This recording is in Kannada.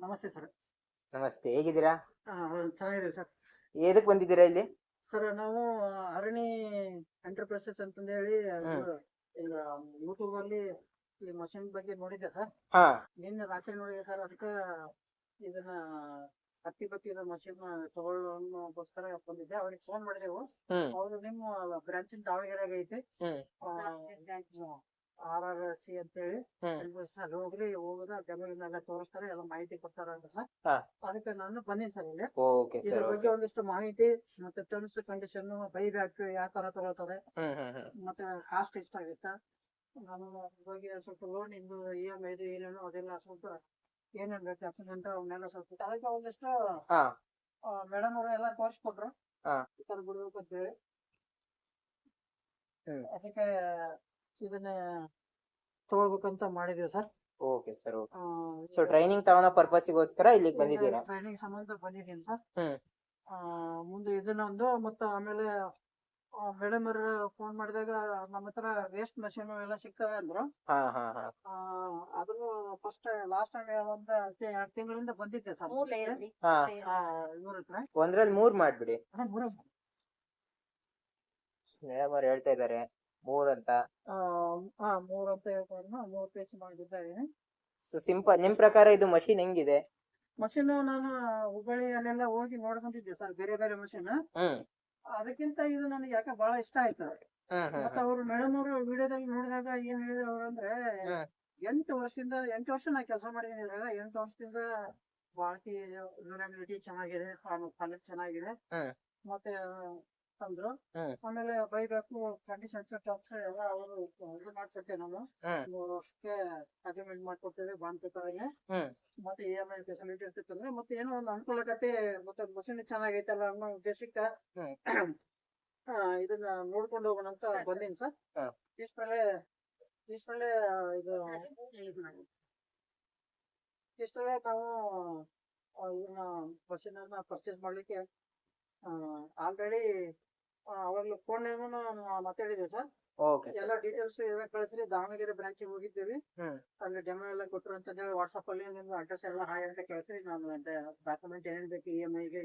ನಮಸ್ತೆ ಸರ್. ನಮಸ್ತೆ, ಹೇಗಿದ್ದೀರಾ? ಚೆನ್ನಾಗಿದೆ ಸರ್. ಏದಕ್ ಬಂದಿದ್ದೀರಾ ಇಲ್ಲಿ? ಸರ್ ನಾವು ಅರಣಿ ಎಂಟರ್ಪ್ರೈಸಸ್ ಅಂತಂದ ಹೇಳಿ ಹ್ಮ್. ಈಗ ಯೂಟ್ಯೂಬ್ ಅಲ್ಲಿ ಈ ಮಷಿನ್ ಬಗ್ಗೆ ನೋಡಿದ್ದೆ ಸರ್. ಹಾ. ನಿನ್ನೆ ರಾತ್ರಿ ನೋಡಿದೆ ಸರ್. ಅದಕ್ಕೆ ಇದನ್ನ ಹತ್ತಿ ಬತ್ತಿದ ಮಷಿನ್ ತಗೊಳ್ಳೋಗೋಸ್ಕರ ಬಂದಿದ್ದೆ. ಅವ್ರಿಗೆ ಫೋನ್ ಮಾಡಿದೆವು. ಹ್ಮ್. ಅವರು ನಿಮ್ಮ ಬ್ರಾಂಚಿನ ದಾವಣಗೆರೆಯಾಗ ಐತಿ, ಹ್ಮ್. RRC ಅಂತ ಹೇಳಿ ಹ್ಮ್. ಸರ್. ಹೋಗುದ ಡೆಮೋನೆಲ್ಲ ತೋರಿಸ್ತಾರೆ, ಎಲ್ಲ ಮಾಹಿತಿ ಕೊಡ್ತಾರ ಅಂತ ಸರ್. ಹಾ. ಅದಕ್ಕೆ ನಾನು ಬಂದೀನಿ ಸರ್ ಇಲ್ಲಿ. ಓಕೆ ಇದ್ರ ಸರ್, ಬಗ್ಗೆ ಓಕೆ. ಒಂದಿಷ್ಟು ಮಾಹಿತಿ ಮತ್ತೆ ಟರ್ಮ್ಸ್ ಕಂಡೀಷನ್, ಬೈ ಬ್ಯಾಕ್ ಯಾವ ತರ ತಗೊಳ್ತಾರೆ, ಮತ್ತೆ ಕಾಸ್ಟ್ ಎಷ್ಟಾಗುತ್ತಾ, ನಾನು ಅದ್ರ ಬಗ್ಗೆ ಸ್ವಲ್ಪ ಲೋನ್ ಇಂದು EMI ಇದು ಏನೇನು ಅದೆಲ್ಲ ಸ್ವಲ್ಪ ಏನೇನ್ ಬೇಕು ಡಾಕ್ಯುಮೆಂಟ್ ಅವನ್ನೆಲ್ಲ ಸ್ವಲ್ಪ ಅದಕ್ಕೆ ಒಂದಿಷ್ಟು ಹಾ. ಮೇಡಮ್ ಅವರು ಎಲ್ಲ ತೋರಿಸ್ಕೊಟ್ರು. ಹಾ. ಈ ತರ ಬಿಡ್ಬೇಕು ಅಂತ ಹೇಳಿ ಹ್ಮ್. ಅದಕ್ಕೆ ಇದನ್ನ ತಗೊಳ್ಬೇಕಂತ ಮಾಡಿದೀವಿ sir. Okay sir, okay. So training ತಗೊಳ್ಳೋ ಪರ್ಪಸ್ಗೋಸ್ಕರ ಇಲ್ಲಿಗೆ ಬಂದಿದ್ದೀರಾ? ಟ್ರೈನಿಂಗ್ ಸಂಬಂಧ ಬಂದಿದ್ದೀನಿ ಸರ್. ಹ್ಮ್. ಮುಂದೆ ಇದನ್ನೊಂದು ಮತ್ತೆ ಆಮೇಲೆ ಮೇಡಮ್ ಅವರು ಫೋನ್ ಮಾಡಿದಾಗ ನಮ್ಮ ಹತ್ರ ವೇಸ್ಟ್ ಮಷೀನ್ ಎಲ್ಲ ಸಿಗ್ತವೆ ಅಂದ್ರು. ಹಾ ಹಾ ಹಾ. ಅದನ್ನು ಫಸ್ಟ್ ಲಾಸ್ಟ್ ಟೈಮ್ ಒಂದು 2 ತಿಂಗಳಿಂದ ಬಂದಿದ್ದೆ ಸರ್ ಹಾ. ಇವ್ರ ಹತ್ರ. ಒಂದ್ರಲ್ಲಿ 3 ಮಾಡ್ಬಿಡಿ. ಮೂರು ಮೇಡಮ್ ಅವ್ರು ಹೇಳ್ತಾ ಇದಾರೆ 3 ಅಂತ. ಅಂತ ಹೇಳ್ತಾರೆ. 3 ಪೀಸ್ ಮಾಡಿದ್ದಾರೆ. So simple. ನಿಮ್ ಪ್ರಕಾರ ಇದು ಮಷಿನ್ ಹೆಂಗಿದೆ? ಮಷೀನ್ ನಾನು ಹುಬ್ಬಳ್ಳಿ ಅಲ್ಲೆಲ್ಲ ಹೋಗಿ ನೋಡ್ಕೊಂಡಿದ್ದೆ ಸರ್, ಬೇರೆ ಬೇರೆ ಮಷೀನ್. ಹ್ಮ್. ಅದಕ್ಕಿಂತ ಇದು ನನಗೆ ಯಾಕೆ ಬಹಳ ಇಷ್ಟ ಆಯ್ತು. ಮತ್ತೆ ಅವರು ಮೇಡಮ್ ಅವರು ವಿಡಿಯೋದಲ್ಲಿ ನೋಡಿದಾಗ ಏನ್ ಹೇಳಿದ್ರು ಅವ್ರು ಅಂದ್ರೆ, 8 ವರ್ಷ ನಾ ಕೆಲಸ ಮಾಡಿದ್ದೀನಿ ಇದ್ರಾಗ. 8 ವರ್ಷದಿಂದ ಬಾಳ್ಕಿ ಡ್ಯೂರಬಿಲಿಟಿ ಚೆನ್ನಾಗಿದೆ, ಕ್ವಾಲಿಟಿ ಚೆನ್ನಾಗಿದೆ ಮತ್ತೆ ಅಂದ್ರು. ಆಮೇಲೆ ಬೈಬೇಕು ಕಂಡೀಷನ್ಸ್ ಟರ್ಮ್ಸ್ ಎಲ್ಲ ಅವರು ಇದು ಮಾಡ್ಕೊಟ್ಟೆ. ನಾನು 3 ವರ್ಷಕ್ಕೆ ಅಗ್ರಿಮೆಂಟ್ ಮಾಡ್ಕೊಡ್ತೇವೆ ಬಾಂಡ್ ಪ್ರಕಾರನೇ. ಮತ್ತೆ EMI ಫೆಸಿಲಿಟಿ ಇರ್ತಿತ್ತಂದ್ರೆ ಮತ್ತೆ ಏನೋ ಒಂದು ಅನುಕೂಲಕತೆ, ಮತ್ತೆ ಮಷೀನ್ ಚೆನ್ನಾಗೈತಲ್ಲ ಅನ್ನೋ ಉದ್ದೇಶಕ್ಕೆ ಇದನ್ನ ನೋಡ್ಕೊಂಡು ಹೋಗೋಣ ಅಂತ ಬಂದೀನಿ ಸರ್. ಇಷ್ಟರಲ್ಲೇ ಇದು ಇಷ್ಟರಲ್ಲೇ ನಾವು ಇದನ್ನ ಮಷೀನ್ ಅನ್ನ ಪರ್ಚೇಸ್ ಮಾಡ್ಲಿಕ್ಕೆ ಆಲ್ರೆಡಿ ಅವಾಗ್ಲೂ ಫೋನ್ ಮಾತಾಡಿದ್ವಿ ಸರ್. ಎಲ್ಲ ಡೀಟೇಲ್ಸ್ ಎಲ್ಲ ಕಳಿಸ್ರಿ. ದಾವಣಗೆರೆ ಬ್ರಾಂಚಿಗೆ ಹೋಗಿದ್ದೀವಿ. ಅಲ್ಲಿ ಡೆಮೋ ಎಲ್ಲ ಕೊಟ್ಟರು ಅಂತ ಹೇಳಿ ವಾಟ್ಸಪ್ ಅಲ್ಲಿ ನಿಮ್ದು ಅಡ್ರೆಸ್ ಎಲ್ಲ ಹಾಯ್ ಅಂತ ಕಳಿಸ್ರಿ. ನಾನು ಡಾಕ್ಯುಮೆಂಟ್ ಏನೇನ್ ಬೇಕು EMI ಗೆ